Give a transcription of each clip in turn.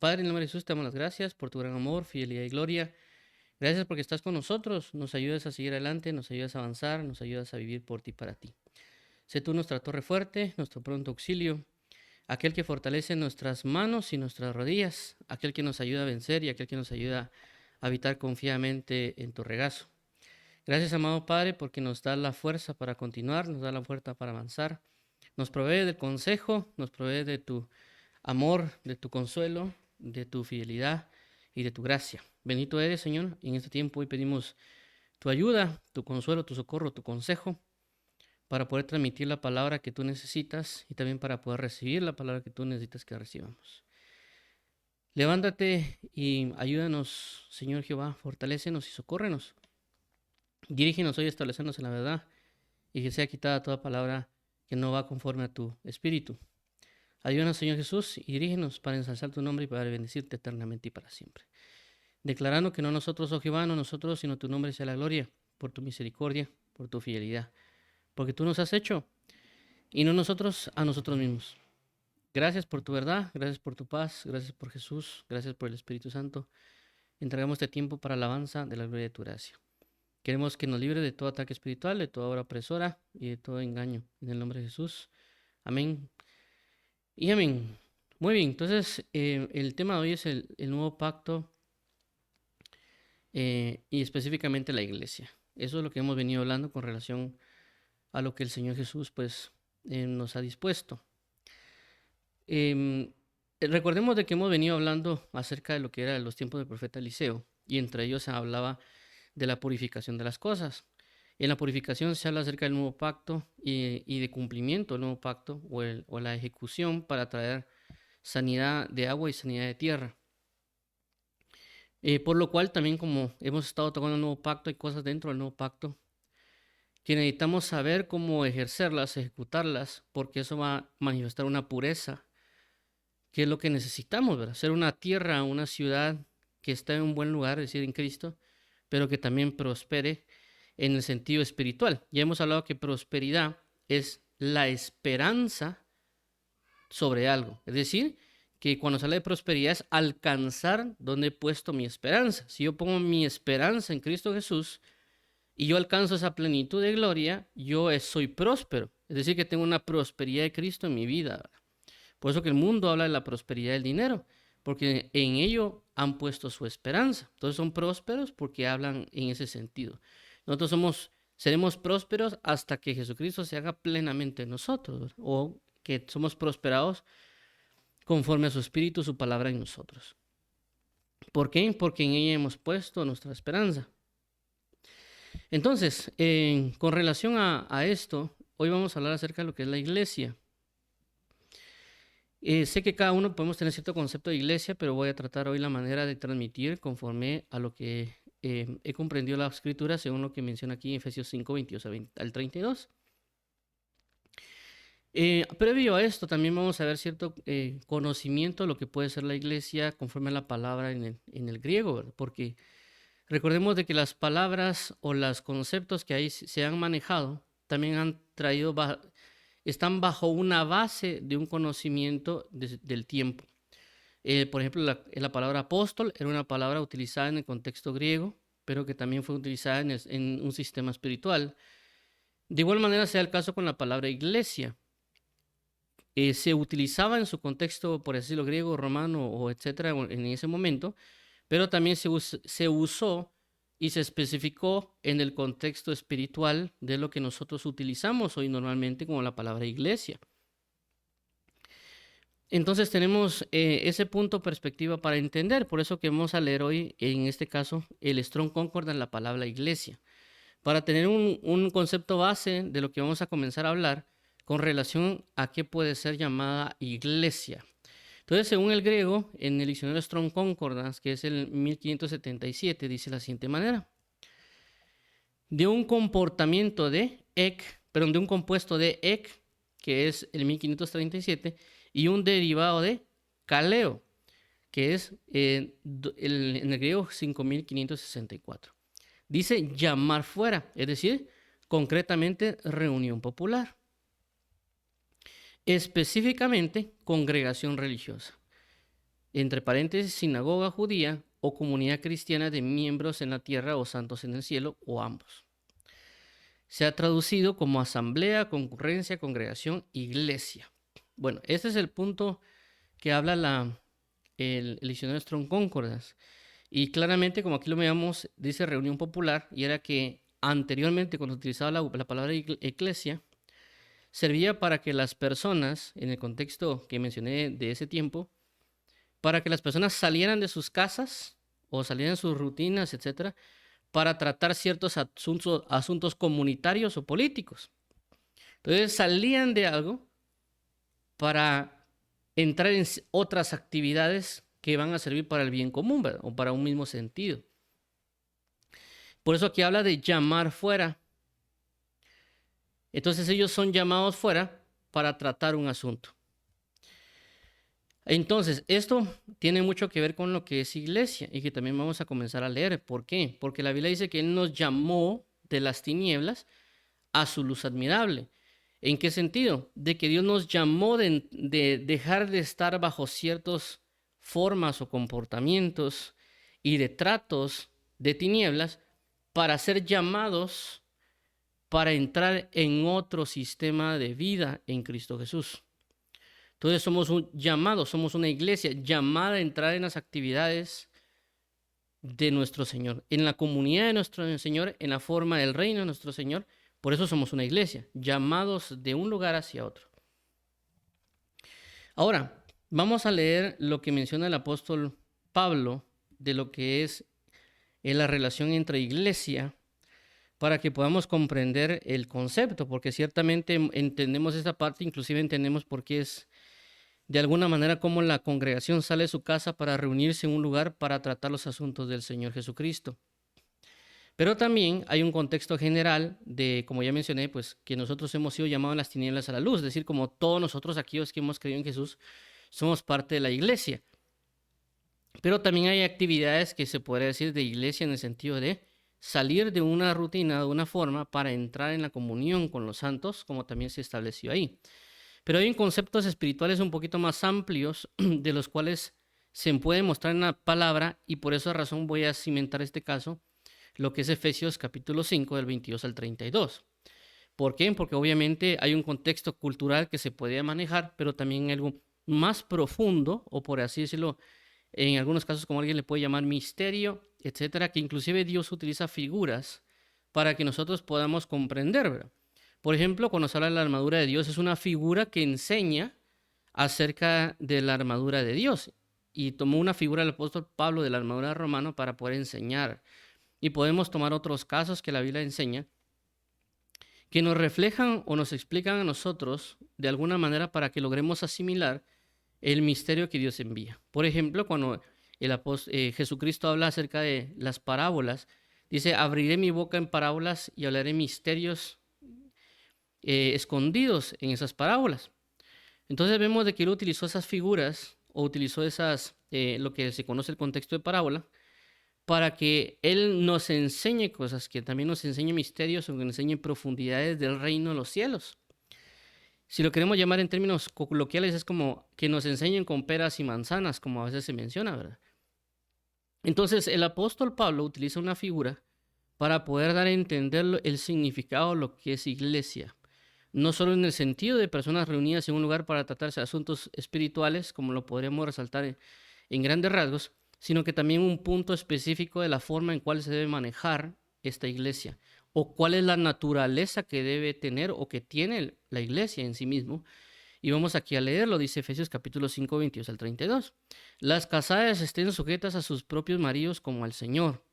Padre, en el nombre de Jesús, te damos las gracias por tu gran amor, fidelidad y gloria. Gracias porque estás con nosotros, nos ayudas a seguir adelante, nos ayudas a avanzar, nos ayudas a vivir por ti y para ti. Sé tú nuestra torre fuerte, nuestro pronto auxilio, aquel que fortalece nuestras manos y nuestras rodillas, aquel que nos ayuda a vencer y aquel que nos ayuda a habitar confiadamente en tu regazo. Gracias, amado Padre, porque nos da la fuerza para continuar, nos da la fuerza para avanzar, nos provee del consejo, nos provee de tu amor, de tu consuelo, de tu fidelidad y de tu gracia. Bendito eres, Señor, y en este tiempo hoy pedimos tu ayuda, tu consuelo, tu socorro, tu consejo, para poder transmitir la palabra que tú necesitas y también para poder recibir la palabra que tú necesitas que recibamos. Levántate y ayúdanos, Señor Jehová, fortalécenos y socórrenos. Dirígenos hoy a establecernos en la verdad y que sea quitada toda palabra que no va conforme a tu espíritu. Ayúdanos, Señor Jesús, y dirígenos para ensalzar tu nombre y para bendecirte eternamente y para siempre. Declarando que no nosotros, oh Jehová, no nosotros, sino tu nombre sea la gloria, por tu misericordia, por tu fidelidad, porque tú nos has hecho, y no nosotros a nosotros mismos. Gracias por tu verdad, gracias por tu paz, gracias por Jesús, gracias por el Espíritu Santo. Entregamos este tiempo para alabanza de la gloria de tu gracia. Queremos que nos libre de todo ataque espiritual, de toda obra opresora y de todo engaño. En el nombre de Jesús. Amén. Y amén. Muy bien, entonces el tema de hoy es el nuevo pacto y específicamente la iglesia. Eso es lo que hemos venido hablando con relación a lo que el Señor Jesús pues nos ha dispuesto. Recordemos de que hemos venido hablando acerca de lo que eran los tiempos del profeta Eliseo y entre ellos se hablaba de la purificación de las cosas. En la purificación se habla acerca del nuevo pacto y de cumplimiento del nuevo pacto o la ejecución para traer sanidad de agua y sanidad de tierra. Por lo cual también como hemos estado tocando el nuevo pacto, hay cosas dentro del nuevo pacto que necesitamos saber cómo ejercerlas, ejecutarlas, porque eso va a manifestar una pureza, que es lo que necesitamos, ¿verdad? Ser una tierra, una ciudad que está en un buen lugar, es decir, en Cristo, pero que también prospere en el sentido espiritual. Ya hemos hablado que prosperidad es la esperanza sobre algo, es decir, que cuando se habla de prosperidad es alcanzar donde he puesto mi esperanza. Si yo pongo mi esperanza en Cristo Jesús y yo alcanzo esa plenitud de gloria, yo soy próspero. Es decir, que tengo una prosperidad de Cristo en mi vida. Por eso que el mundo habla de la prosperidad del dinero, porque en ello han puesto su esperanza. Entonces son prósperos porque hablan en ese sentido. Nosotros seremos prósperos hasta que Jesucristo se haga plenamente en nosotros, o que somos prosperados conforme a su espíritu, su palabra en nosotros. ¿Por qué? Porque en ella hemos puesto nuestra esperanza. Entonces, con relación a esto, hoy vamos a hablar acerca de lo que es la iglesia. Sé que cada uno podemos tener cierto concepto de iglesia, pero voy a tratar hoy la manera de transmitir conforme a lo que he comprendido la escritura, según lo que menciona aquí en Efesios 5, 22 al 32. Previo a esto, también vamos a ver cierto conocimiento de lo que puede ser la iglesia conforme a la palabra en el griego, ¿verdad? Porque recordemos de que las palabras o los conceptos que ahí se han manejado también han traído, están bajo una base de un conocimiento del tiempo. Por ejemplo, la palabra apóstol era una palabra utilizada en el contexto griego, pero que también fue utilizada en un sistema espiritual. De igual manera sea el caso con la palabra iglesia. Se utilizaba en su contexto, por decirlo, griego, romano o etcétera, en ese momento, pero también se usó y se especificó en el contexto espiritual de lo que nosotros utilizamos hoy normalmente como la palabra iglesia. Entonces tenemos ese punto de perspectiva para entender, por eso que vamos a leer hoy, en este caso, el Strong Concordance, la palabra iglesia, para tener un concepto base de lo que vamos a comenzar a hablar con relación a qué puede ser llamada iglesia. Entonces, según el griego, en el diccionario Strong Concordance, que es el 1577, dice de la siguiente manera: de un comportamiento de de un compuesto de que es el 1537, y un derivado de kaleo, que es en el griego 5564. Dice llamar fuera, es decir, concretamente reunión popular. Específicamente congregación religiosa. entre paréntesis, sinagoga judía o comunidad cristiana de miembros en la tierra o santos en el cielo, o ambos. Se ha traducido como asamblea, concurrencia, congregación, iglesia. Bueno, este es el punto que habla el diccionario Strong Concordance. Y claramente, como aquí lo veamos, dice reunión popular, y era que anteriormente, cuando utilizaba la palabra iglesia, servía para que las personas, en el contexto que mencioné de ese tiempo, para que las personas salieran de sus casas o salieran de sus rutinas, etcétera, para tratar ciertos asuntos comunitarios o políticos. Entonces salían de algo para entrar en otras actividades que van a servir para el bien común, ¿verdad? O para un mismo sentido. Por eso aquí habla de llamar fuera. Entonces ellos son llamados fuera para tratar un asunto. Entonces, esto tiene mucho que ver con lo que es iglesia y que también vamos a comenzar a leer. ¿Por qué? Porque la Biblia dice que Él nos llamó de las tinieblas a su luz admirable. ¿En qué sentido? De que Dios nos llamó de dejar de estar bajo ciertas formas o comportamientos y de tratos de tinieblas para ser llamados para entrar en otro sistema de vida en Cristo Jesús. Entonces somos llamados, somos una iglesia llamada a entrar en las actividades de nuestro Señor, en la comunidad de nuestro Señor, en la forma del reino de nuestro Señor. Por eso somos una iglesia, llamados de un lugar hacia otro. Ahora, vamos a leer lo que menciona el apóstol Pablo de lo que es la relación entre iglesia, para que podamos comprender el concepto, porque ciertamente entendemos esta parte, inclusive entendemos por qué es de alguna manera como la congregación sale de su casa para reunirse en un lugar para tratar los asuntos del Señor Jesucristo. Pero también hay un contexto general de, como ya mencioné, pues que nosotros hemos sido llamados a las tinieblas a la luz, es decir, como todos nosotros aquellos que hemos creído en Jesús somos parte de la iglesia. Pero también hay actividades que se podría decir de iglesia en el sentido de salir de una rutina, de una forma, para entrar en la comunión con los santos, como también se estableció ahí. Pero hay conceptos espirituales un poquito más amplios de los cuales se puede mostrar en la palabra, y por esa razón voy a cimentar este caso, lo que es Efesios capítulo 5 del 22 al 32. ¿Por qué? Porque obviamente hay un contexto cultural que se puede manejar, pero también algo más profundo, o por así decirlo, en algunos casos como alguien le puede llamar misterio, etcétera, que inclusive Dios utiliza figuras para que nosotros podamos comprender, ¿verdad? Por ejemplo, cuando se habla de la armadura de Dios, es una figura que enseña acerca de la armadura de Dios. Y tomó una figura del apóstol Pablo de la armadura romana para poder enseñar. Y podemos tomar otros casos que la Biblia enseña, que nos reflejan o nos explican a nosotros de alguna manera para que logremos asimilar el misterio que Dios envía. Por ejemplo, cuando Jesucristo habla acerca de las parábolas, dice, abriré mi boca en parábolas y hablaré misterios escondidos en esas parábolas. Entonces vemos de que él utilizó esas figuras o utilizó lo que se conoce el contexto de parábola, para que él nos enseñe cosas, que también nos enseñe misterios o que nos enseñe profundidades del reino de los cielos. Si lo queremos llamar en términos coloquiales, es como que nos enseñen con peras y manzanas, como a veces se menciona, ¿verdad? Entonces el apóstol Pablo utiliza una figura para poder dar a entender el significado de lo que es iglesia. No solo en el sentido de personas reunidas en un lugar para tratarse de asuntos espirituales, como lo podríamos resaltar en grandes rasgos, sino que también un punto específico de la forma en cual se debe manejar esta iglesia, o cuál es la naturaleza que debe tener o que tiene la iglesia en sí mismo. Y vamos aquí a leerlo, dice Efesios capítulo 5, 22 al 32. Las casadas estén sujetas a sus propios maridos como al Señor.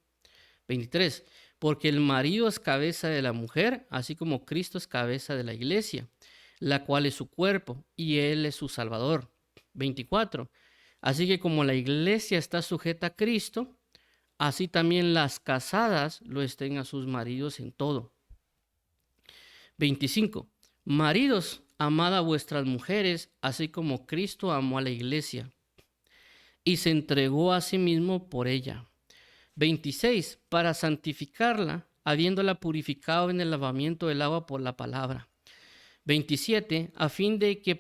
23. Porque el marido es cabeza de la mujer, así como Cristo es cabeza de la iglesia, la cual es su cuerpo, y Él es su Salvador. 24. Así que como la iglesia está sujeta a Cristo, así también las casadas lo estén a sus maridos en todo. 25. Maridos, amad a vuestras mujeres, así como Cristo amó a la iglesia, y se entregó a sí mismo por ella. 26. Para santificarla, habiéndola purificado en el lavamiento del agua por la palabra. 27. A fin de que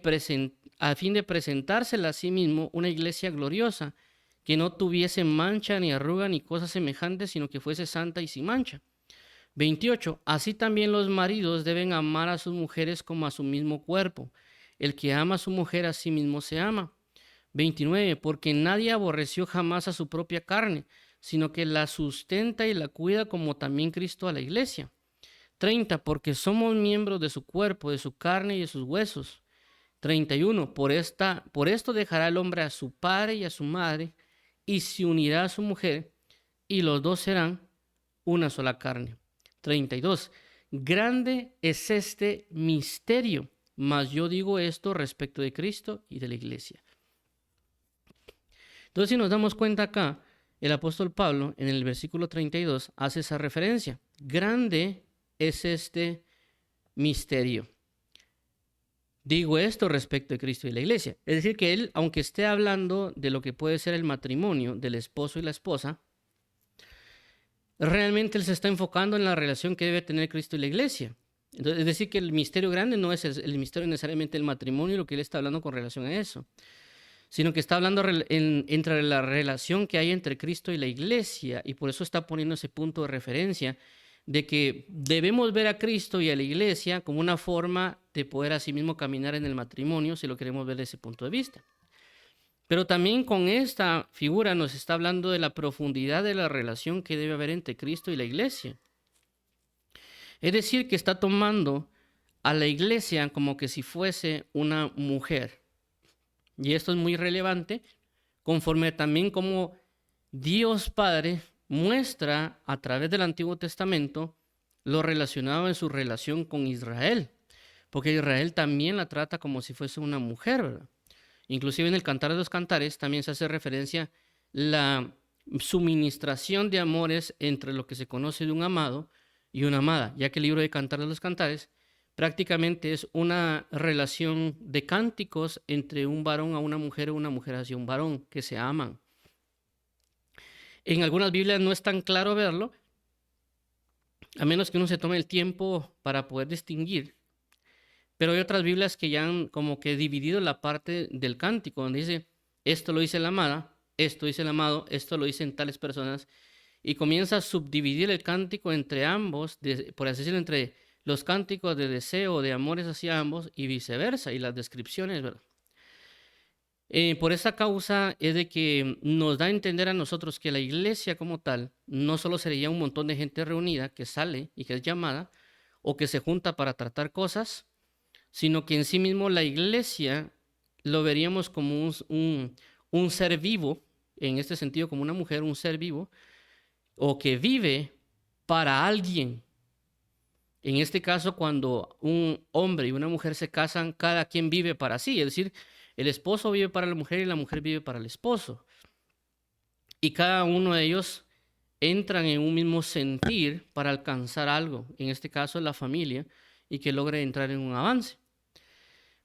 a fin de presentársela a sí mismo una iglesia gloriosa, que no tuviese mancha, ni arruga, ni cosas semejantes, sino que fuese santa y sin mancha. 28. Así también los maridos deben amar a sus mujeres como a su mismo cuerpo. El que ama a su mujer a sí mismo se ama. 29. Porque nadie aborreció jamás a su propia carne, sino que la sustenta y la cuida, como también Cristo a la iglesia. 30. Porque somos miembros de su cuerpo, de su carne y de sus huesos. 31. Por esto dejará el hombre a su padre y a su madre, y se unirá a su mujer, y los dos serán una sola carne. 32. Grande es este misterio, mas yo digo esto respecto de Cristo y de la iglesia. Entonces, si nos damos cuenta acá, el apóstol Pablo en el versículo 32 hace esa referencia. Grande es este misterio. Digo esto respecto de Cristo y la iglesia. Es decir, que él, aunque esté hablando de lo que puede ser el matrimonio del esposo y la esposa, realmente él se está enfocando en la relación que debe tener Cristo y la iglesia. Entonces, es decir, que el misterio grande no es el misterio necesariamente del matrimonio y lo que él está hablando con relación a eso, sino que está hablando entre la relación que hay entre Cristo y la iglesia, y por eso está poniendo ese punto de referencia de que debemos ver a Cristo y a la iglesia como una forma de poder asimismo caminar en el matrimonio, si lo queremos ver desde ese punto de vista. Pero también con esta figura nos está hablando de la profundidad de la relación que debe haber entre Cristo y la iglesia. Es decir, que está tomando a la iglesia como que si fuese una mujer. Y esto es muy relevante, conforme también como Dios Padre muestra a través del Antiguo Testamento lo relacionado en su relación con Israel, porque Israel también la trata como si fuese una mujer, ¿verdad? Inclusive en el Cantar de los Cantares también se hace referencia a la suministración de amores entre lo que se conoce de un amado y una amada, ya que el libro de Cantar de los Cantares prácticamente es una relación de cánticos entre un varón a una mujer o una mujer hacia un varón, que se aman. En algunas Biblias no es tan claro verlo, a menos que uno se tome el tiempo para poder distinguir. Pero hay otras Biblias que ya han como que dividido la parte del cántico, donde dice, esto lo dice la amada, esto dice el amado, esto lo dicen tales personas, y comienza a subdividir el cántico entre ambos, por así decirlo, entre los cánticos de deseo, de amores hacia ambos, y viceversa, y las descripciones, ¿verdad? Por esa causa es de que nos da a entender a nosotros que la iglesia como tal no solo sería un montón de gente reunida que sale y que es llamada, o que se junta para tratar cosas, sino que en sí mismo la iglesia lo veríamos como un ser vivo, en este sentido como una mujer, un ser vivo, o que vive para alguien. En este caso, cuando un hombre y una mujer se casan, cada quien vive para sí, es decir, el esposo vive para la mujer y la mujer vive para el esposo. Y cada uno de ellos entran en un mismo sentir para alcanzar algo, en este caso la familia, y que logre entrar en un avance.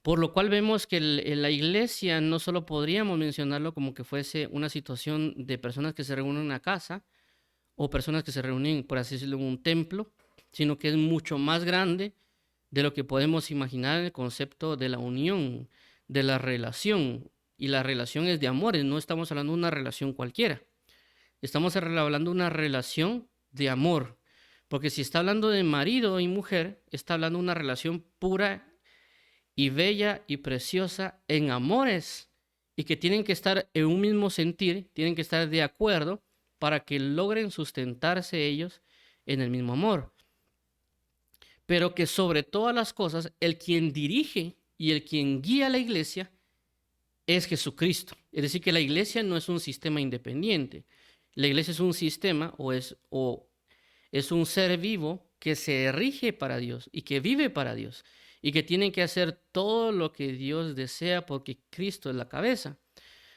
Por lo cual vemos que la iglesia no solo podríamos mencionarlo como que fuese una situación de personas que se reúnen en una casa o personas que se reúnen, por así decirlo, en un templo, sino que es mucho más grande de lo que podemos imaginar en el concepto de la unión, de la relación. Y la relación es de amores, no estamos hablando de una relación cualquiera. Estamos hablando de una relación de amor. Porque si está hablando de marido y mujer, está hablando de una relación pura y bella y preciosa en amores, y que tienen que estar en un mismo sentir, tienen que estar de acuerdo para que logren sustentarse ellos en el mismo amor. Pero que sobre todas las cosas, el quien dirige y el quien guía a la iglesia es Jesucristo. Es decir, que la iglesia no es un sistema independiente. La iglesia es un sistema o es un ser vivo que se rige para Dios y que vive para Dios, y que tienen que hacer todo lo que Dios desea porque Cristo es la cabeza.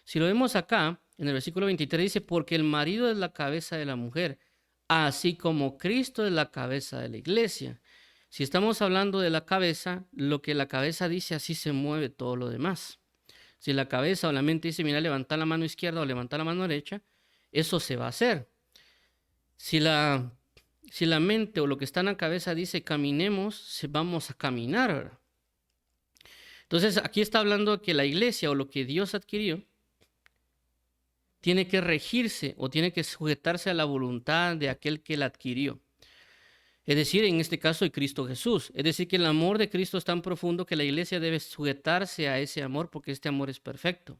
Si lo vemos acá, en el versículo 23 dice, porque el marido es la cabeza de la mujer, así como Cristo es la cabeza de la iglesia. Si estamos hablando de la cabeza, lo que la cabeza dice, así se mueve todo lo demás. Si la cabeza o la mente dice, mira, levanta la mano izquierda o levanta la mano derecha, eso se va a hacer. Si la mente o lo que está en la cabeza dice caminemos, vamos a caminar, ¿verdad? Entonces, aquí está hablando que la iglesia o lo que Dios adquirió tiene que regirse o tiene que sujetarse a la voluntad de aquel que la adquirió. Es decir, en este caso de Cristo Jesús. Es decir, que el amor de Cristo es tan profundo que la iglesia debe sujetarse a ese amor porque este amor es perfecto.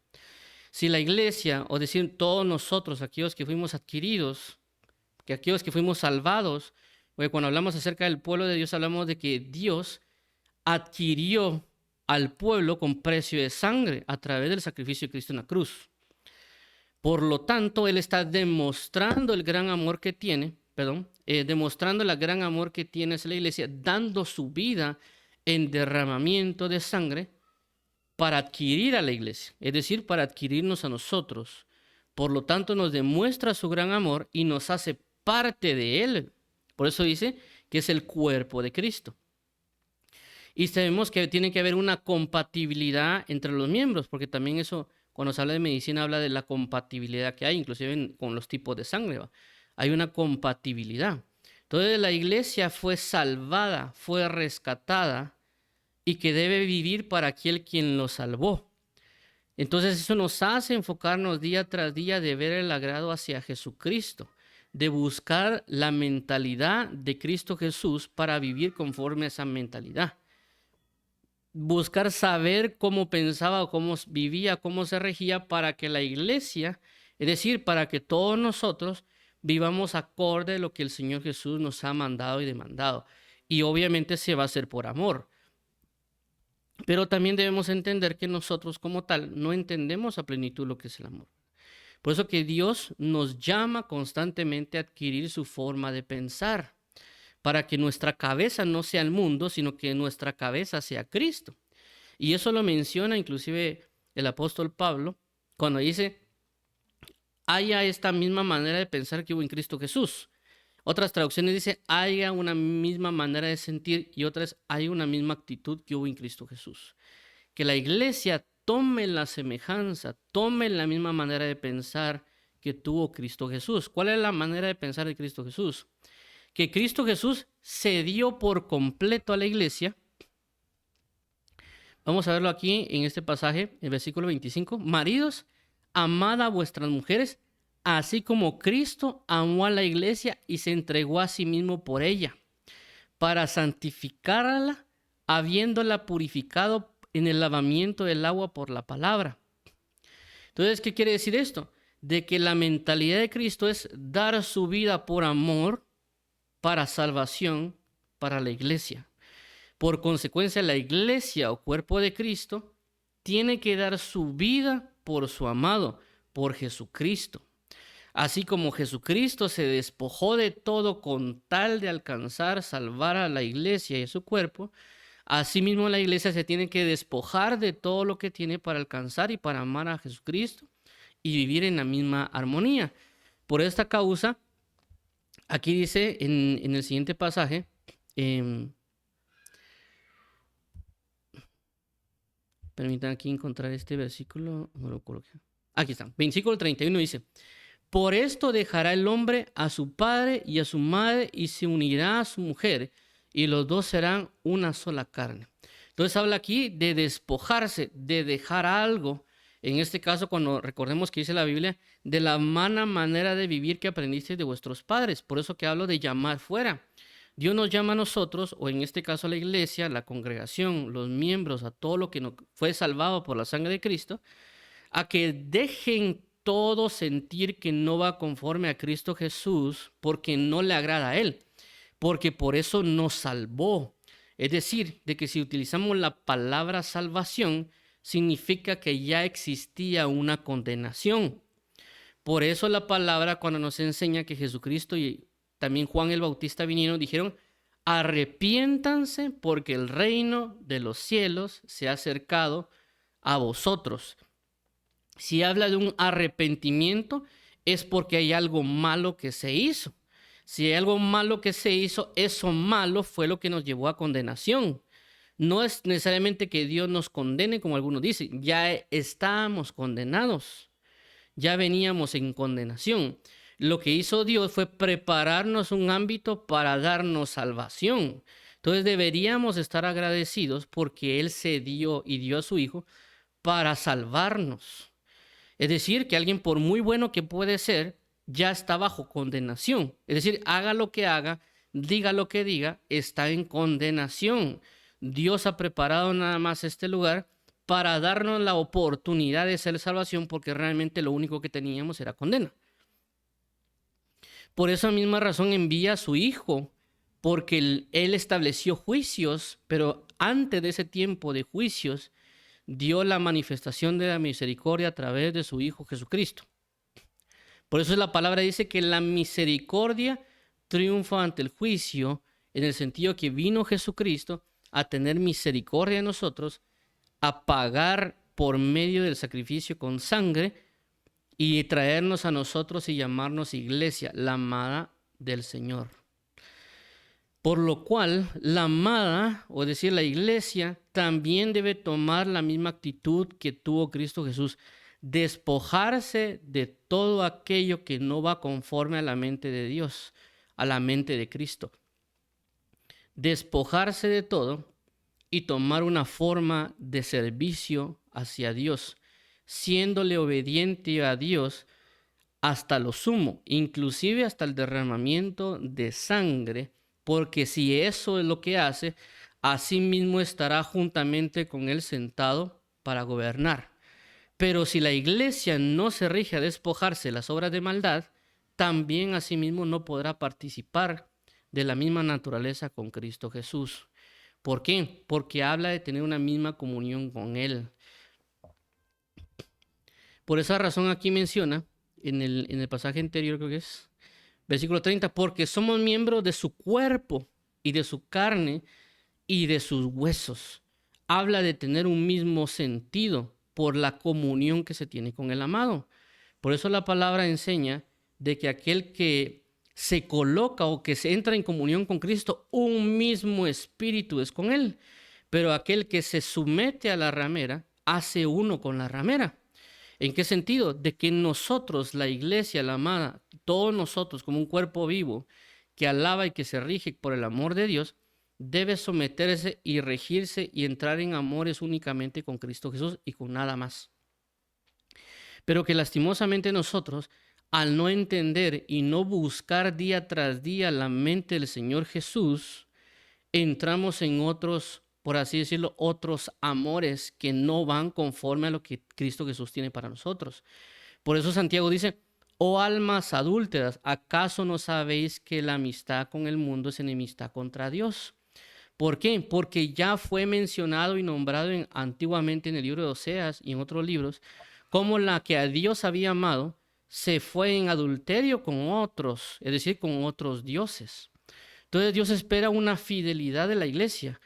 Si la iglesia, o decir todos nosotros, aquellos que fuimos adquiridos, que aquellos que fuimos salvados, porque cuando hablamos acerca del pueblo de Dios, hablamos de que Dios adquirió al pueblo con precio de sangre a través del sacrificio de Cristo en la cruz. Por lo tanto, Él está demostrando el gran amor que tiene, demostrando el gran amor que tiene hacia la iglesia, dando su vida en derramamiento de sangre para adquirir a la iglesia, es decir, para adquirirnos a nosotros. Por lo tanto, nos demuestra su gran amor y nos hace parte de Él. Por eso dice que es el cuerpo de Cristo. Y sabemos que tiene que haber una compatibilidad entre los miembros, porque también eso, cuando se habla de medicina, habla de la compatibilidad que hay, inclusive con los tipos de sangre, ¿va? Hay una compatibilidad. Entonces la iglesia fue salvada, fue rescatada y que debe vivir para aquel quien lo salvó. Entonces eso nos hace enfocarnos día tras día de ver el agrado hacia Jesucristo, de buscar la mentalidad de Cristo Jesús para vivir conforme a esa mentalidad. Buscar saber cómo pensaba, cómo vivía, cómo se regía para que la iglesia, es decir, para que todos nosotros vivamos acorde a lo que el Señor Jesús nos ha mandado y demandado. Y obviamente se va a hacer por amor. Pero también debemos entender que nosotros como tal no entendemos a plenitud lo que es el amor. Por eso que Dios nos llama constantemente a adquirir su forma de pensar, para que nuestra cabeza no sea el mundo, sino que nuestra cabeza sea Cristo. Y eso lo menciona inclusive el apóstol Pablo cuando dice, haya esta misma manera de pensar que hubo en Cristo Jesús. Otras traducciones dice, haya una misma manera de sentir, y otras, hay una misma actitud que hubo en Cristo Jesús. Que la iglesia tome la semejanza, tome la misma manera de pensar que tuvo Cristo Jesús. ¿Cuál es la manera de pensar de Cristo Jesús? Que Cristo Jesús se dio por completo a la iglesia. Vamos a verlo aquí en este pasaje, el versículo 25. Maridos, amad a vuestras mujeres, así como Cristo amó a la iglesia y se entregó a sí mismo por ella, para santificarla, habiéndola purificado en el lavamiento del agua por la palabra. Entonces, ¿qué quiere decir esto? De que la mentalidad de Cristo es dar su vida por amor, para salvación, para la iglesia. Por consecuencia, la iglesia o cuerpo de Cristo tiene que dar su vida por su amado, por Jesucristo. Así como Jesucristo se despojó de todo con tal de alcanzar, salvar a la iglesia y a su cuerpo, asimismo la iglesia se tiene que despojar de todo lo que tiene para alcanzar y para amar a Jesucristo y vivir en la misma armonía. Por esta causa, aquí dice en el siguiente pasaje, permítanme aquí encontrar este versículo, no lo coloqué. Aquí está, versículo 31 dice, por esto dejará el hombre a su padre y a su madre y se unirá a su mujer y los dos serán una sola carne. Entonces habla aquí de despojarse, de dejar algo. En este caso, cuando recordemos que dice la Biblia, de la mala manera de vivir que aprendiste de vuestros padres. Por eso que hablo de llamar fuera. Dios nos llama a nosotros, o en este caso a la iglesia, la congregación, los miembros, a todo lo que nos fue salvado por la sangre de Cristo, a que dejen todo sentir que no va conforme a Cristo Jesús porque no le agrada a Él, porque por eso nos salvó. Es decir, de que si utilizamos la palabra salvación, significa que ya existía una condenación. Por eso la palabra cuando nos enseña que Jesucristo y también Juan el Bautista vinieron, dijeron, arrepiéntanse porque el reino de los cielos se ha acercado a vosotros. Si habla de un arrepentimiento, es porque hay algo malo que se hizo. Si hay algo malo que se hizo, eso malo fue lo que nos llevó a condenación. No es necesariamente que Dios nos condene, como algunos dicen. Ya estábamos condenados. Ya veníamos en condenación. Lo que hizo Dios fue prepararnos un ámbito para darnos salvación. Entonces deberíamos estar agradecidos porque Él se dio y dio a su Hijo para salvarnos. Es decir, que alguien, por muy bueno que puede ser, ya está bajo condenación. Es decir, haga lo que haga, diga lo que diga, está en condenación. Dios ha preparado nada más este lugar para darnos la oportunidad de ser salvación, porque realmente lo único que teníamos era condena. Por esa misma razón envía a su Hijo, porque Él estableció juicios, pero antes de ese tiempo de juicios, dio la manifestación de la misericordia a través de su Hijo Jesucristo. Por eso la palabra dice que la misericordia triunfa ante el juicio, en el sentido que vino Jesucristo a tener misericordia de nosotros, a pagar por medio del sacrificio con sangre y traernos a nosotros y llamarnos iglesia, la amada del Señor. Por lo cual, la amada, o decir la iglesia, también debe tomar la misma actitud que tuvo Cristo Jesús, despojarse de todo aquello que no va conforme a la mente de Dios, a la mente de Cristo. Despojarse de todo y tomar una forma de servicio hacia Dios, siéndole obediente a Dios hasta lo sumo, inclusive hasta el derramamiento de sangre, porque si eso es lo que hace, así mismo estará juntamente con él sentado para gobernar. Pero si la iglesia no se rige a despojarse de las obras de maldad, también asimismo no podrá participar de la misma naturaleza con Cristo Jesús. ¿Por qué? Porque habla de tener una misma comunión con Él. Por esa razón aquí menciona, en el pasaje anterior creo que es, versículo 30, porque somos miembros de su cuerpo y de su carne y de sus huesos. Habla de tener un mismo sentido por la comunión que se tiene con el amado. Por eso la palabra enseña de que aquel que se coloca o que se entra en comunión con Cristo, un mismo espíritu es con él. Pero aquel que se somete a la ramera, hace uno con la ramera. ¿En qué sentido? De que nosotros, la iglesia, la amada, todos nosotros como un cuerpo vivo que alaba y que se rige por el amor de Dios, debe someterse y regirse y entrar en amores únicamente con Cristo Jesús y con nada más. Pero que lastimosamente nosotros, al no entender y no buscar día tras día la mente del Señor Jesús, entramos en otros, por así decirlo, otros amores que no van conforme a lo que Cristo Jesús tiene para nosotros. Por eso Santiago dice, oh almas adúlteras, ¿acaso no sabéis que la amistad con el mundo es enemistad contra Dios? ¿Por qué? Porque ya fue mencionado y nombrado antiguamente en el libro de Oseas y en otros libros, como la que a Dios había amado se fue en adulterio con otros, es decir, con otros dioses. Entonces Dios espera una fidelidad de la iglesia,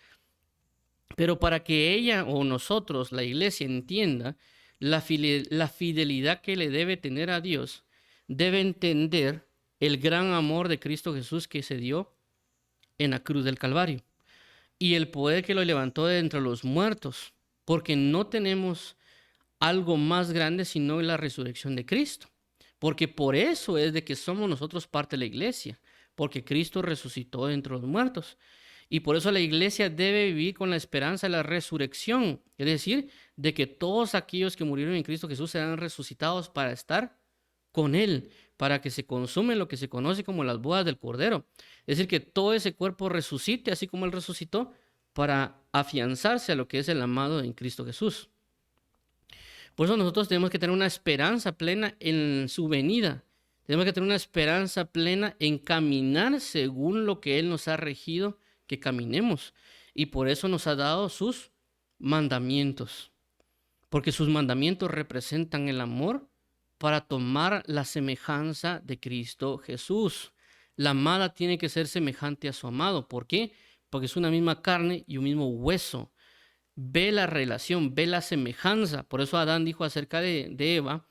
pero para que ella o nosotros, la iglesia, entienda la fidelidad que le debe tener a Dios, debe entender el gran amor de Cristo Jesús que se dio en la cruz del Calvario y el poder que lo levantó de entre los muertos, porque no tenemos algo más grande sino la resurrección de Cristo, porque por eso es de que somos nosotros parte de la iglesia, porque Cristo resucitó de entre los muertos. Y por eso la iglesia debe vivir con la esperanza de la resurrección, es decir, de que todos aquellos que murieron en Cristo Jesús serán resucitados para estar con Él, para que se consume lo que se conoce como las bodas del Cordero. Es decir, que todo ese cuerpo resucite, así como Él resucitó, para afianzarse a lo que es el amado en Cristo Jesús. Por eso nosotros tenemos que tener una esperanza plena en su venida. Tenemos que tener una esperanza plena en caminar según lo que Él nos ha regido que caminemos. Y por eso nos ha dado sus mandamientos. Porque sus mandamientos representan el amor para tomar la semejanza de Cristo Jesús. La amada tiene que ser semejante a su amado. ¿Por qué? Porque es una misma carne y un mismo hueso. Ve la relación, ve la semejanza. Por eso Adán dijo acerca de Eva,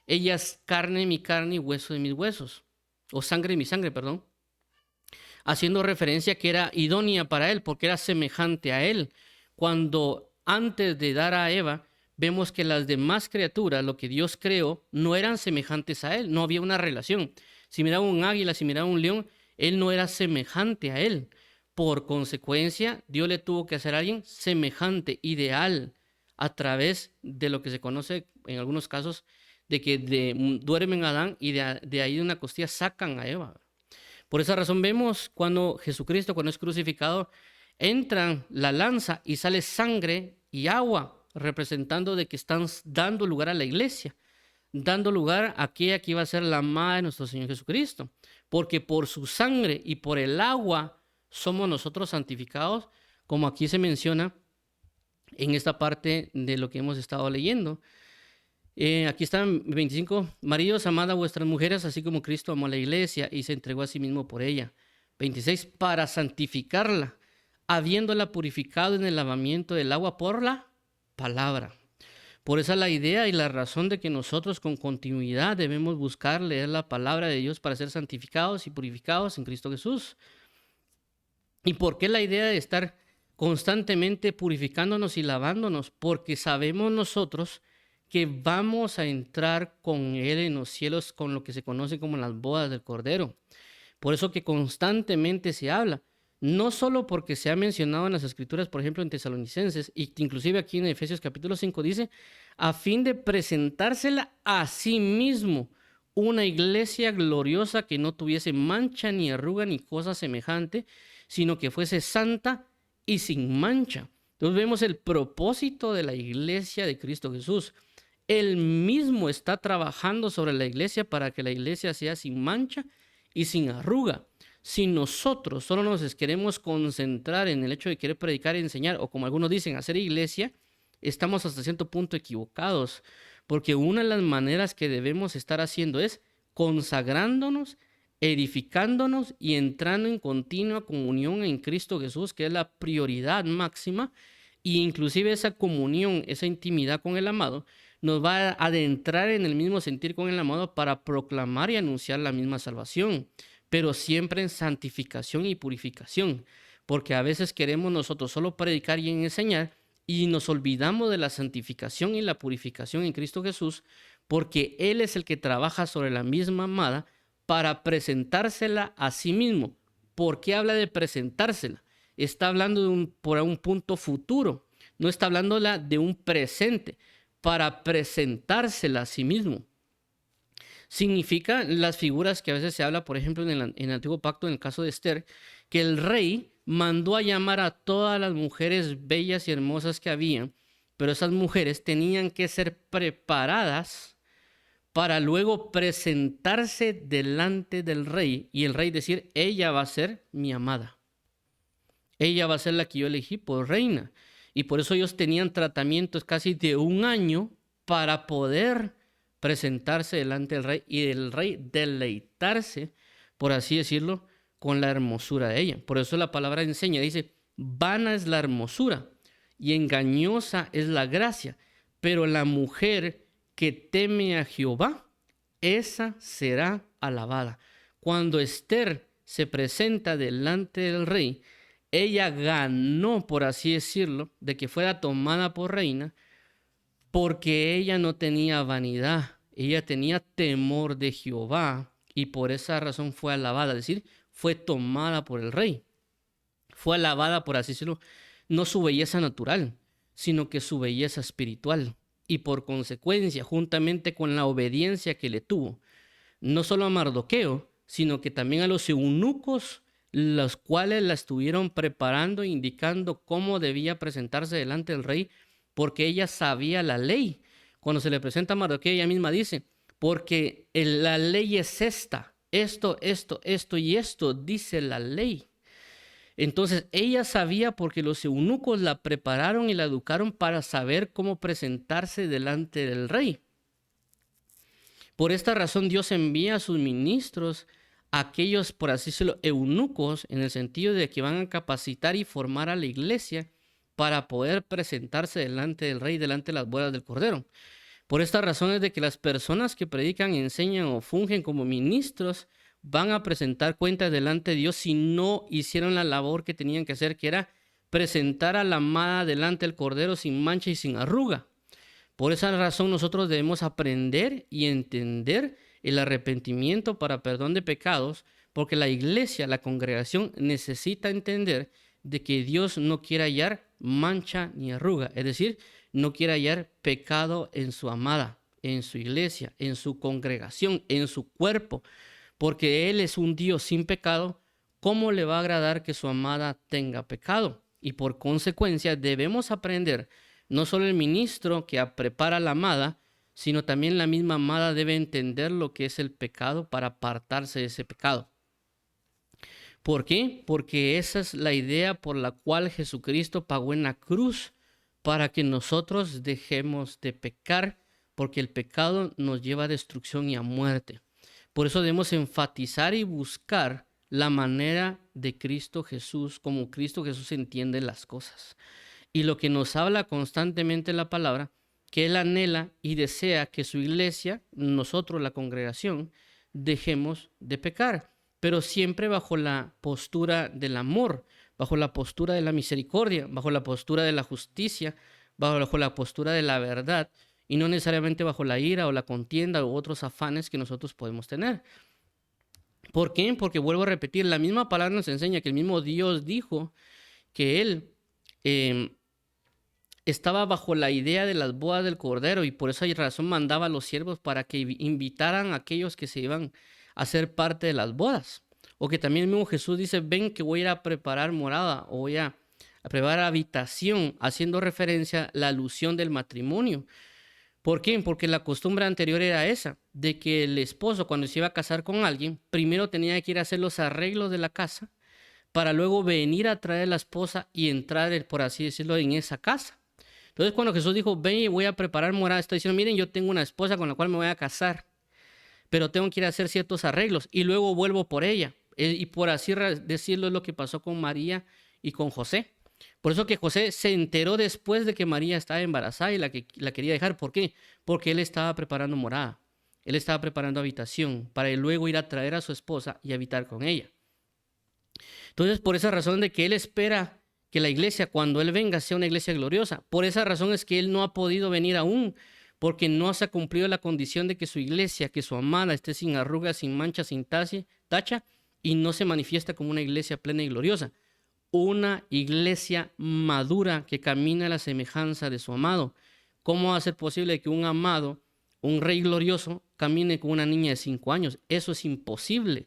ella es carne de mi carne y hueso de mis huesos. O sangre de mi sangre, perdón. Haciendo referencia que era idónea para él, porque era semejante a él. Cuando antes de dar a Eva, vemos que las demás criaturas, lo que Dios creó, no eran semejantes a él, no había una relación. Si miraba un águila, si miraba un león, él no era semejante a él. Por consecuencia, Dios le tuvo que hacer a alguien semejante, ideal, a través de lo que se conoce en algunos casos de que duermen a Adán y de ahí de una costilla sacan a Eva. Por esa razón vemos cuando Jesucristo, cuando es crucificado, entran la lanza y sale sangre y agua, representando de que están dando lugar a la iglesia, dando lugar a aquella que iba a ser la amada de nuestro Señor Jesucristo. Porque por su sangre y por el agua somos nosotros santificados, como aquí se menciona en esta parte de lo que hemos estado leyendo. Aquí están 25. Maridos, amad a vuestras mujeres, así como Cristo amó a la iglesia y se entregó a sí mismo por ella. 26. Para santificarla, habiéndola purificado en el lavamiento del agua por la palabra. Por esa la idea y la razón de que nosotros con continuidad debemos buscar leer la palabra de Dios para ser santificados y purificados en Cristo Jesús. ¿Y por qué la idea de estar constantemente purificándonos y lavándonos? Porque sabemos nosotros que vamos a entrar con Él en los cielos con lo que se conoce como las bodas del Cordero. Por eso que constantemente se habla, no solo porque se ha mencionado en las Escrituras, por ejemplo en Tesalonicenses, y inclusive aquí en Efesios capítulo 5 dice, a fin de presentársela a sí mismo, una iglesia gloriosa que no tuviese mancha ni arruga ni cosa semejante, sino que fuese santa y sin mancha. Entonces vemos el propósito de la iglesia de Cristo Jesús. Él mismo está trabajando sobre la iglesia para que la iglesia sea sin mancha y sin arruga. Si nosotros solo nos queremos concentrar en el hecho de querer predicar y enseñar, o como algunos dicen, hacer iglesia, estamos hasta cierto punto equivocados, porque una de las maneras que debemos estar haciendo es consagrándonos, edificándonos y entrando en continua comunión en Cristo Jesús, que es la prioridad máxima, y inclusive esa comunión, esa intimidad con el amado, nos va a adentrar en el mismo sentir con el amado para proclamar y anunciar la misma salvación, pero siempre en santificación y purificación, porque a veces queremos nosotros solo predicar y enseñar y nos olvidamos de la santificación y la purificación en Cristo Jesús, porque Él es el que trabaja sobre la misma amada para presentársela a sí mismo. ¿Por qué habla de presentársela? Está hablando por un punto futuro, no está hablando de un presente, para presentársela a sí mismo. Significa las figuras que a veces se habla, por ejemplo, en el Antiguo Pacto, en el caso de Esther, que el rey mandó a llamar a todas las mujeres bellas y hermosas que habían, pero esas mujeres tenían que ser preparadas para luego presentarse delante del rey y el rey decir, ella va a ser mi amada. Ella va a ser la que yo elegí por reina. Y por eso ellos tenían tratamientos casi de un año para poder presentarse delante del rey y el rey deleitarse, por así decirlo, con la hermosura de ella. Por eso la palabra enseña, dice, vana es la hermosura y engañosa es la gracia, pero la mujer que teme a Jehová, esa será alabada. Cuando Esther se presenta delante del rey, ella ganó, por así decirlo, de que fuera tomada por reina, porque ella no tenía vanidad, ella tenía temor de Jehová y por esa razón fue alabada, es decir, fue tomada por el rey. Fue alabada, por así decirlo, no su belleza natural, sino que su belleza espiritual. Y por consecuencia, juntamente con la obediencia que le tuvo, no solo a Mardoqueo, sino que también a los eunucos, los cuales la estuvieron preparando, indicando cómo debía presentarse delante del rey, porque ella sabía la ley. Cuando se le presenta a Mardoqueo, ella misma dice, porque la ley es esta, esto y esto, dice la ley. Entonces ella sabía porque los eunucos la prepararon y la educaron para saber cómo presentarse delante del rey. Por esta razón Dios envía a sus ministros, a aquellos, por así decirlo, eunucos, en el sentido de que van a capacitar y formar a la iglesia para poder presentarse delante del rey, delante de las bodas del Cordero. Por esta razón es de que las personas que predican, enseñan o fungen como ministros van a presentar cuentas delante de Dios si no hicieron la labor que tenían que hacer, que era presentar a la amada delante del Cordero sin mancha y sin arruga. Por esa razón nosotros debemos aprender y entender el arrepentimiento para perdón de pecados, Porque la iglesia, la congregación, necesita entender de que Dios no quiere hallar mancha ni arruga, es decir, no quiere hallar pecado en su amada, en su iglesia, en su congregación, en su cuerpo, porque Él es un Dios sin pecado. ¿Cómo le va a agradar que su amada tenga pecado? Y por consecuencia debemos aprender, no solo el ministro que prepara a la amada, sino también la misma amada debe entender lo que es el pecado para apartarse de ese pecado. ¿Por qué? Porque esa es la idea por la cual Jesucristo pagó en la cruz, para que nosotros dejemos de pecar, porque el pecado nos lleva a destrucción y a muerte. Por eso debemos enfatizar y buscar la manera de Cristo Jesús, como Cristo Jesús entiende las cosas. Y lo que nos habla constantemente la palabra, que Él anhela y desea que su iglesia, nosotros la congregación, dejemos de pecar, pero siempre bajo la postura del amor, bajo la postura de la misericordia, bajo la postura de la justicia, bajo la postura de la verdad, y no necesariamente bajo la ira o la contienda u otros afanes que nosotros podemos tener. ¿Por qué? Porque vuelvo a repetir, la misma palabra nos enseña que el mismo Dios dijo que Él estaba bajo la idea de las bodas del Cordero, y por esa razón mandaba a los siervos para que invitaran a aquellos que se iban a ser parte de las bodas. O que también el mismo Jesús dice, ven que voy a ir a preparar morada, o voy a preparar habitación, haciendo referencia a la alusión del matrimonio. ¿Por qué? Porque la costumbre anterior era esa, de que el esposo, cuando se iba a casar con alguien, primero tenía que ir a hacer los arreglos de la casa para luego venir a traer a la esposa y entrar, por así decirlo, en esa casa. Entonces, cuando Jesús dijo, ven y voy a preparar morada, está diciendo, miren, yo tengo una esposa con la cual me voy a casar, pero tengo que ir a hacer ciertos arreglos y luego vuelvo por ella. Y por así decirlo es lo que pasó con María y con José. Por eso que José se enteró después de que María estaba embarazada y la quería dejar. ¿Por qué? Porque él estaba preparando morada. Él estaba preparando habitación para luego ir a traer a su esposa y habitar con ella. Entonces, por esa razón de que él espera que la iglesia, cuando él venga, sea una iglesia gloriosa. Por esa razón es que él no ha podido venir aún, porque no se ha cumplido la condición de que su iglesia, que su amada esté sin arrugas, sin mancha, sin tacha, y no se manifiesta como una iglesia plena y gloriosa. Una iglesia madura que camina a la semejanza de su amado. ¿Cómo va a ser posible que un amado, un rey glorioso, camine con una niña de 5 años? Eso es imposible.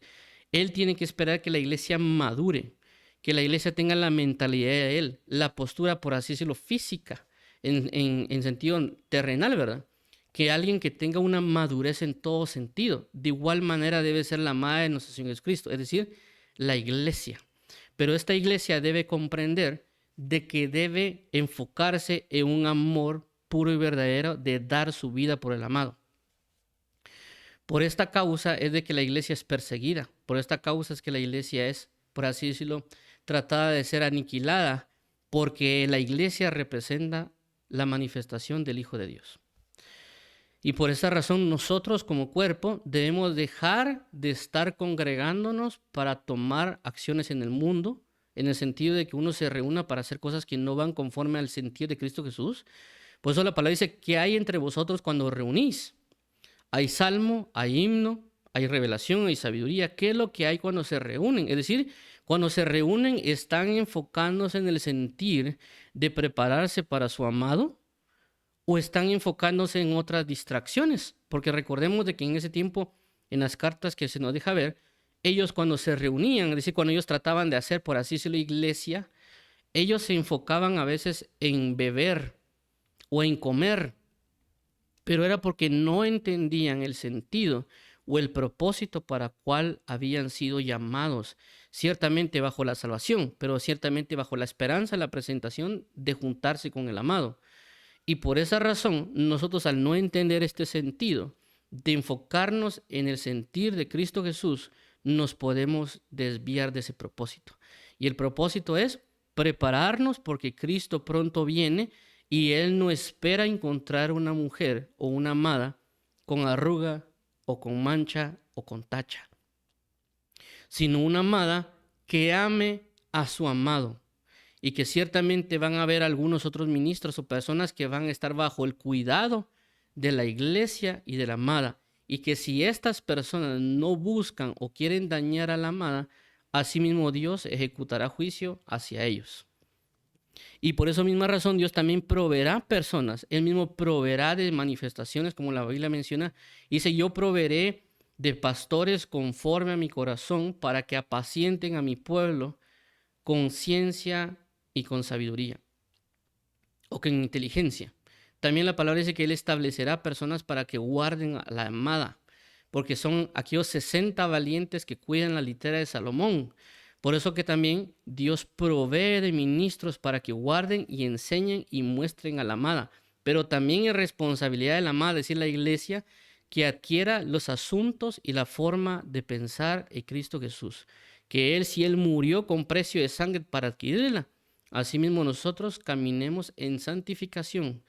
Él tiene que esperar que la iglesia madure, que la iglesia tenga la mentalidad de él, la postura, por así decirlo, física, en sentido terrenal, ¿verdad? Que alguien que tenga una madurez en todo sentido. De igual manera debe ser la amada de nuestro Señor Jesucristo, es decir, la iglesia. Pero esta iglesia debe comprender de que debe enfocarse en un amor puro y verdadero de dar su vida por el amado. Por esta causa es de que la iglesia es perseguida. Por esta causa es que la iglesia es, por así decirlo, tratada de ser aniquilada, porque la iglesia representa la manifestación del Hijo de Dios. Y por esa razón nosotros como cuerpo debemos dejar de estar congregándonos para tomar acciones en el mundo, en el sentido de que uno se reúna para hacer cosas que no van conforme al sentido de Cristo Jesús. Por eso la palabra dice, ¿qué hay entre vosotros cuando os reunís? Hay salmo, hay himno, hay revelación, hay sabiduría. ¿Qué es lo que hay cuando se reúnen? Es decir, cuando se reúnen están enfocándose en el sentir de prepararse para su amado, o están enfocándose en otras distracciones, porque recordemos de que en ese tiempo, en las cartas que se nos deja ver, ellos cuando se reunían, es decir, cuando ellos trataban de hacer, por así decirlo, iglesia, ellos se enfocaban a veces en beber o en comer, pero era porque no entendían el sentido o el propósito para cual habían sido llamados, ciertamente bajo la salvación, pero ciertamente bajo la esperanza, la presentación de juntarse con el amado. Y por esa razón, nosotros al no entender este sentido, de enfocarnos en el sentir de Cristo Jesús, nos podemos desviar de ese propósito. Y el propósito es prepararnos porque Cristo pronto viene y Él no espera encontrar una mujer o una amada con arruga o con mancha o con tacha, sino una amada que ame a su amado. Y que ciertamente van a haber algunos otros ministros o personas que van a estar bajo el cuidado de la iglesia y de la amada. y que si estas personas no buscan o quieren dañar a la amada, asimismo Dios ejecutará juicio hacia ellos. Y por esa misma razón Dios también proveerá personas, Él mismo proveerá de manifestaciones, como la Biblia menciona. Dice, yo proveeré de pastores conforme a mi corazón para que apacienten a mi pueblo con ciencia y con sabiduría, o con inteligencia. También la palabra dice que Él establecerá personas para que guarden a la amada, porque son aquellos 60 valientes que cuidan la litera de Salomón. Por eso que también Dios provee de ministros para que guarden y enseñen y muestren a la amada. Pero también es responsabilidad de la amada, es decir, la iglesia, que adquiera los asuntos y la forma de pensar en Cristo Jesús. Que Él, si Él murió con precio de sangre para adquirirla, asimismo nosotros caminemos en santificación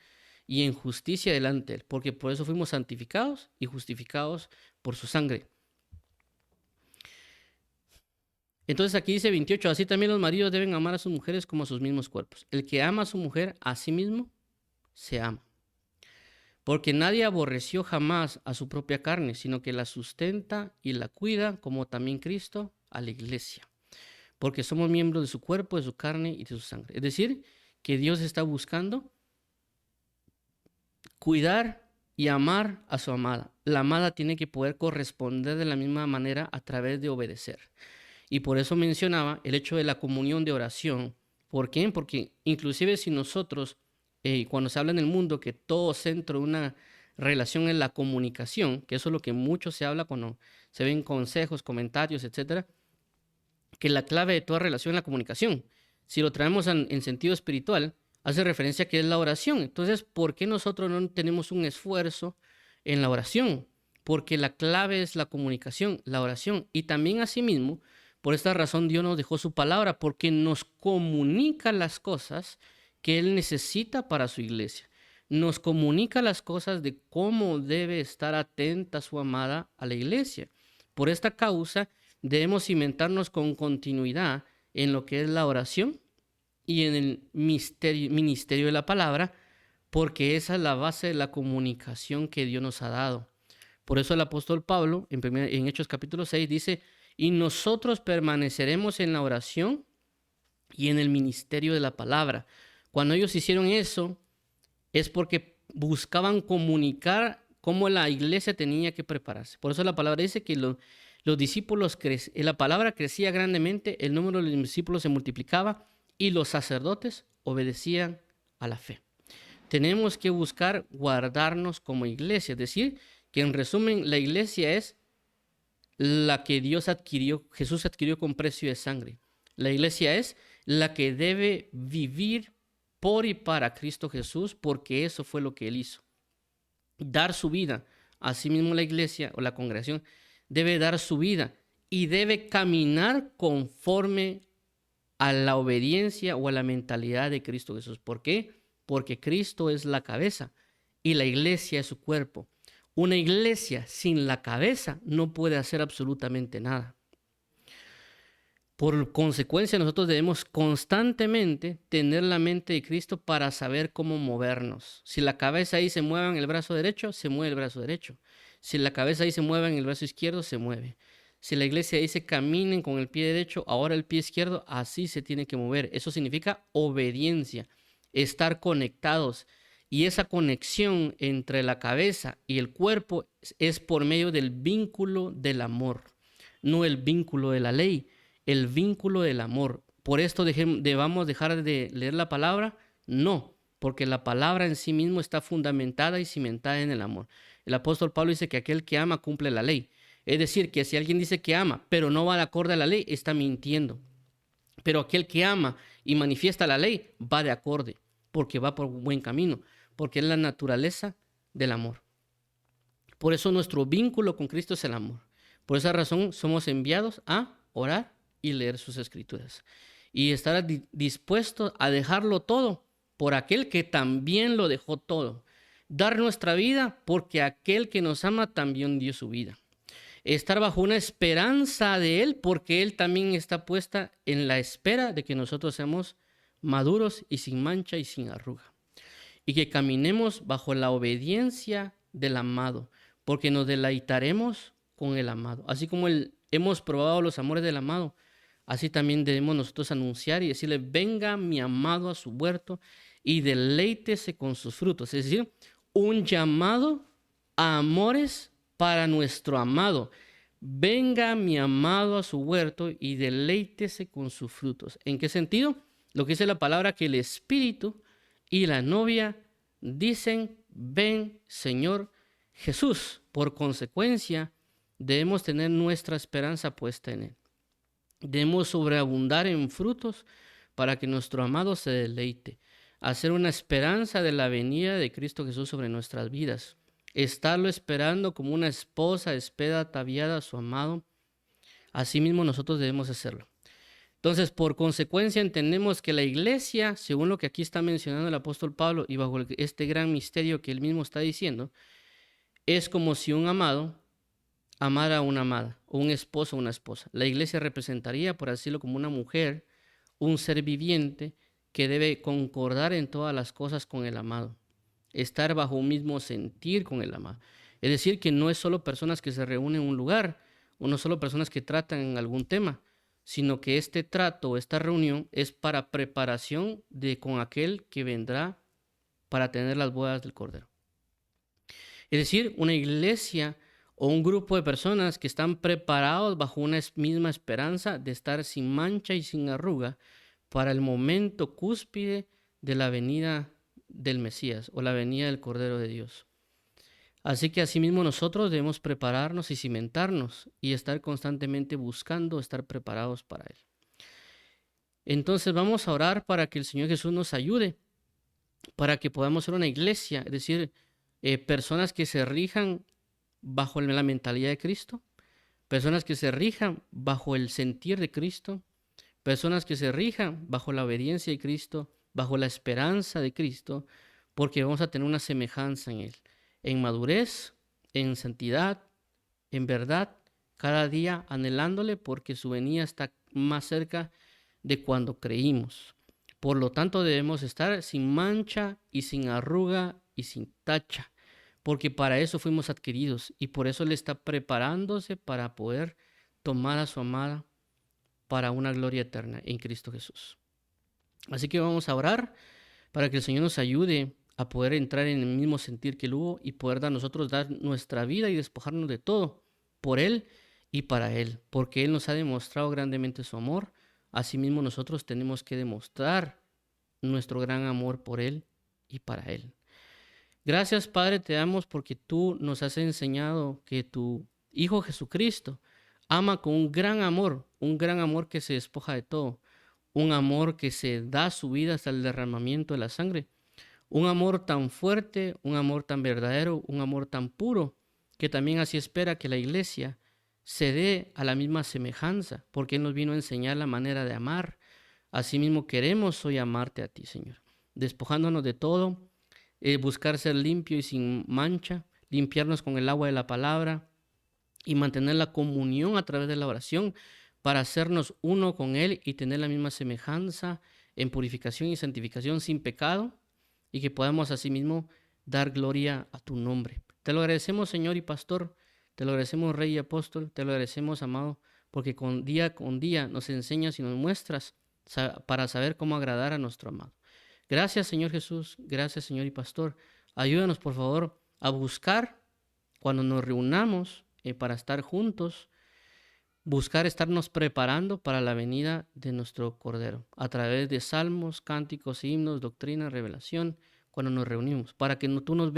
y en justicia delante de Él, porque por eso fuimos santificados y justificados por su sangre. Entonces aquí dice 28, así también los maridos deben amar a sus mujeres como a sus mismos cuerpos. El que ama a su mujer, a sí mismo se ama. Porque nadie aborreció jamás a su propia carne, sino que la sustenta y la cuida, como también Cristo a la iglesia. Porque somos miembros de su cuerpo, de su carne y de su sangre. Es decir, que Dios está buscando cuidar y amar a su amada. La amada tiene que poder corresponder de la misma manera a través de obedecer. Y por eso mencionaba el hecho de la comunión de oración. ¿Por qué? Porque inclusive si nosotros, cuando se habla en el mundo que todo centro de una relación es la comunicación, que eso es lo que mucho se habla cuando se ven consejos, comentarios, etcétera, que la clave de toda relación es la comunicación. Si lo traemos en sentido espiritual, hace referencia a que es la oración. Entonces, ¿por qué nosotros no tenemos un esfuerzo en la oración? Porque la clave es la comunicación, la oración. Y también asimismo, por esta razón Dios nos dejó su palabra, porque nos comunica las cosas que Él necesita para su iglesia. Nos comunica las cosas de cómo debe estar atenta su amada a la iglesia. Por esta causa debemos cimentarnos con continuidad en lo que es la oración y en el ministerio de la palabra, porque esa es la base de la comunicación que Dios nos ha dado. Por eso el apóstol Pablo, en Hechos capítulo 6, dice, y nosotros permaneceremos en la oración y en el ministerio de la palabra. Cuando ellos hicieron eso, es porque buscaban comunicar cómo la iglesia tenía que prepararse. Por eso la palabra dice que los discípulos, la palabra crecía grandemente, el número de los discípulos se multiplicaba y los sacerdotes obedecían a la fe. Tenemos que buscar guardarnos como iglesia, es decir, que en resumen la iglesia es la que Jesús adquirió con precio de sangre. La iglesia es la que debe vivir por y para Cristo Jesús, porque eso fue lo que Él hizo. Dar su vida. Asimismo la iglesia o la congregación debe dar su vida y debe caminar conforme a la obediencia o a la mentalidad de Cristo Jesús. ¿Por qué? Porque Cristo es la cabeza y la iglesia es su cuerpo. Una iglesia sin la cabeza no puede hacer absolutamente nada. Por consecuencia, nosotros debemos constantemente tener la mente de Cristo para saber cómo movernos. Si la cabeza ahí se mueve en el brazo derecho, se mueve el brazo derecho. Si la cabeza ahí se mueve en el brazo izquierdo, se mueve. Si la iglesia dice caminen con el pie derecho, ahora el pie izquierdo, así se tiene que mover. Eso significa obediencia, estar conectados. Y esa conexión entre la cabeza y el cuerpo es por medio del vínculo del amor, no el vínculo de la ley, el vínculo del amor. ¿Por esto debamos dejar de leer la palabra? No, porque la palabra en sí mismo está fundamentada y cimentada en el amor. El apóstol Pablo dice que aquel que ama cumple la ley. Es decir, que si alguien dice que ama, pero no va de acuerdo a la ley, está mintiendo. Pero aquel que ama y manifiesta la ley va de acorde, porque va por un buen camino, porque es la naturaleza del amor. Por eso nuestro vínculo con Cristo es el amor. Por esa razón somos enviados a orar y leer sus escrituras. Y estar dispuestos a dejarlo todo por aquel que también lo dejó todo. Dar nuestra vida porque aquel que nos ama también dio su vida. Estar bajo una esperanza de Él porque Él también está puesta en la espera de que nosotros seamos maduros y sin mancha y sin arruga. Y que caminemos bajo la obediencia del amado. porque nos deleitaremos con el amado. Así como hemos probado los amores del amado, así también debemos nosotros anunciar y decirle, venga mi amado a su huerto y deleítese con sus frutos. Es decir, un llamado a amores para nuestro amado. Venga mi amado a su huerto y deleítese con sus frutos. ¿En qué sentido? Lo que dice la palabra, que el Espíritu y la novia dicen, ven Señor Jesús. Por consecuencia, debemos tener nuestra esperanza puesta en Él. Debemos sobreabundar en frutos para que nuestro amado se deleite. Hacer una esperanza de la venida de Cristo Jesús sobre nuestras vidas. Estarlo esperando como una esposa espera ataviada a su amado. Asimismo nosotros debemos hacerlo. Entonces, por consecuencia, entendemos que la iglesia, según lo que aquí está mencionando el apóstol Pablo y bajo este gran misterio que él mismo está diciendo, es como si un amado amara a una amada, o un esposo a una esposa. La iglesia representaría, por decirlo, como una mujer, un ser viviente que debe concordar en todas las cosas con el amado, estar bajo un mismo sentir con el amado. Es decir, que no es solo personas que se reúnen en un lugar, o no solo personas que tratan en algún tema, sino que este trato, esta reunión, es para preparación con aquel que vendrá para tener las bodas del Cordero. Es decir, una iglesia o un grupo de personas que están preparados bajo una misma esperanza de estar sin mancha y sin arruga para el momento cúspide de la venida del Mesías o la venida del Cordero de Dios. Así que asimismo nosotros debemos prepararnos y cimentarnos y estar constantemente buscando estar preparados para Él. Entonces vamos a orar para que el Señor Jesús nos ayude, para que podamos ser una iglesia, es decir, personas que se rijan bajo la mentalidad de Cristo, personas que se rijan bajo el sentir de Cristo, personas que se rijan bajo la obediencia de Cristo, bajo la esperanza de Cristo, porque vamos a tener una semejanza en Él, en madurez, en santidad, en verdad, cada día anhelándole, porque su venida está más cerca de cuando creímos. Por lo tanto, debemos estar sin mancha y sin arruga y sin tacha, porque para eso fuimos adquiridos y por eso Él está preparándose para poder tomar a su amada para una gloria eterna en Cristo Jesús. Así que vamos a orar para que el Señor nos ayude a poder entrar en el mismo sentir que Él hubo y poder nosotros dar nuestra vida y despojarnos de todo por Él y para Él, porque Él nos ha demostrado grandemente su amor. Asimismo nosotros tenemos que demostrar nuestro gran amor por Él y para Él. Gracias, Padre, te damos porque tú nos has enseñado que tu Hijo Jesucristo ama con un gran amor que se despoja de todo, un amor que se da su vida hasta el derramamiento de la sangre, un amor tan fuerte, un amor tan verdadero, un amor tan puro, que también así espera que la iglesia se dé a la misma semejanza, porque Él nos vino a enseñar la manera de amar. Asimismo queremos hoy amarte a ti, Señor, despojándonos de todo, buscar ser limpio y sin mancha, limpiarnos con el agua de la palabra y mantener la comunión a través de la oración para hacernos uno con Él y tener la misma semejanza en purificación y santificación sin pecado y que podamos asimismo dar gloria a tu nombre. Te lo agradecemos, Señor y Pastor, te lo agradecemos, Rey y Apóstol, te lo agradecemos, amado, porque con día nos enseñas y nos muestras para saber cómo agradar a nuestro amado. Gracias, Señor Jesús, gracias, Señor y Pastor. Ayúdanos, por favor, a buscar cuando nos reunamos para estar juntos, buscar estarnos preparando para la venida de nuestro Cordero, a través de salmos, cánticos, himnos, doctrina, revelación, cuando nos reunimos, para que tú no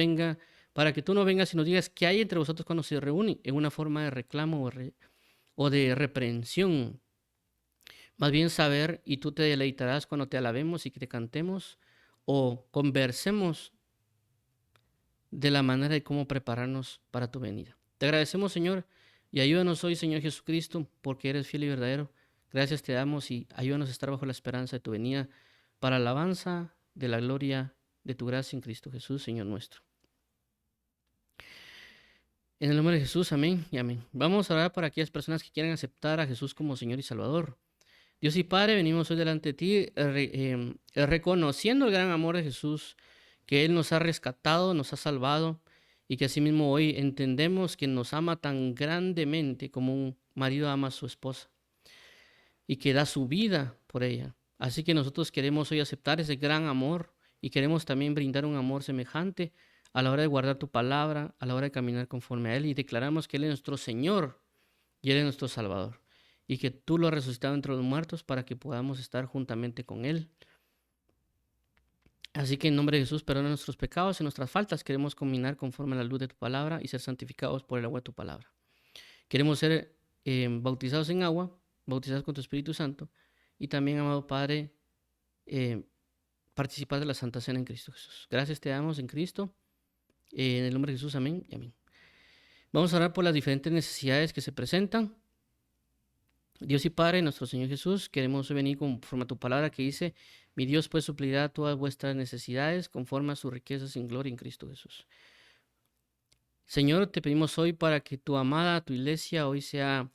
vengas y nos digas qué hay entre vosotros cuando se reúnen en una forma de reclamo o de reprensión. Más bien saber, y tú te deleitarás cuando te alabemos y que te cantemos o conversemos de la manera de cómo prepararnos para tu venida. Te agradecemos, Señor, y ayúdanos hoy, Señor Jesucristo, porque eres fiel y verdadero. Gracias te damos y ayúdanos a estar bajo la esperanza de tu venida para alabanza de la gloria de tu gracia en Cristo Jesús, Señor nuestro. En el nombre de Jesús, amén y amén. Vamos a orar para aquellas personas que quieran aceptar a Jesús como Señor y Salvador. Dios y Padre, venimos hoy delante de ti reconociendo el gran amor de Jesús, que Él nos ha rescatado, nos ha salvado y que asimismo hoy entendemos que nos ama tan grandemente como un marido ama a su esposa y que da su vida por ella. Así que nosotros queremos hoy aceptar ese gran amor y queremos también brindar un amor semejante a la hora de guardar tu palabra, a la hora de caminar conforme a Él, y declaramos que Él es nuestro Señor y Él es nuestro Salvador, y que tú lo has resucitado entre los muertos para que podamos estar juntamente con Él. Así que en nombre de Jesús, perdona nuestros pecados y nuestras faltas. Queremos caminar conforme a la luz de tu palabra y ser santificados por el agua de tu palabra. Queremos ser bautizados en agua, bautizados con tu Espíritu Santo, y también, amado Padre, participar de la Santa Cena en Cristo Jesús. Gracias te damos en Cristo. En el nombre de Jesús, amén y amén. Vamos a orar por las diferentes necesidades que se presentan. Dios y Padre, nuestro Señor Jesús, queremos venir conforme a tu palabra que dice: mi Dios pues suplirá todas vuestras necesidades conforme a sus riquezas en gloria en Cristo Jesús. Señor, te pedimos hoy para que tu amada, tu iglesia hoy sea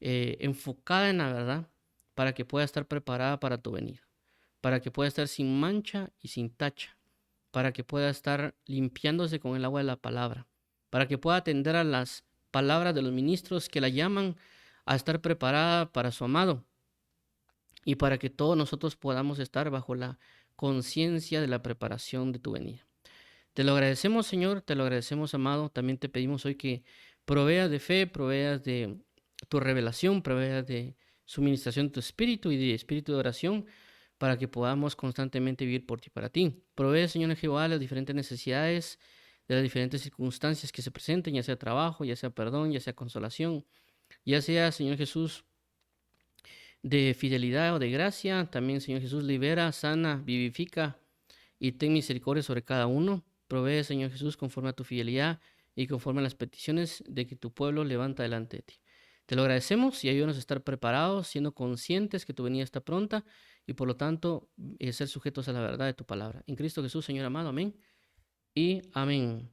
enfocada en la verdad, para que pueda estar preparada para tu venida, para que pueda estar sin mancha y sin tacha, para que pueda estar limpiándose con el agua de la palabra, para que pueda atender a las palabras de los ministros que la llaman a estar preparada para su amado, y para que todos nosotros podamos estar bajo la conciencia de la preparación de tu venida. Te lo agradecemos, Señor, te lo agradecemos, amado. También te pedimos hoy que proveas de fe, proveas de tu revelación, proveas de suministración de tu espíritu y de espíritu de oración, para que podamos constantemente vivir por ti y para ti. Provee, Señor Jehová, las diferentes necesidades de las diferentes circunstancias que se presenten, ya sea trabajo, ya sea perdón, ya sea consolación, ya sea, Señor Jesús, de fidelidad o de gracia. También, Señor Jesús, libera, sana, vivifica y ten misericordia sobre cada uno. Provee, Señor Jesús, conforme a tu fidelidad y conforme a las peticiones de que tu pueblo levanta delante de ti. Te lo agradecemos y ayúdanos a estar preparados, siendo conscientes que tu venida está pronta y por lo tanto ser sujetos a la verdad de tu palabra. En Cristo Jesús, Señor amado, amén y amén.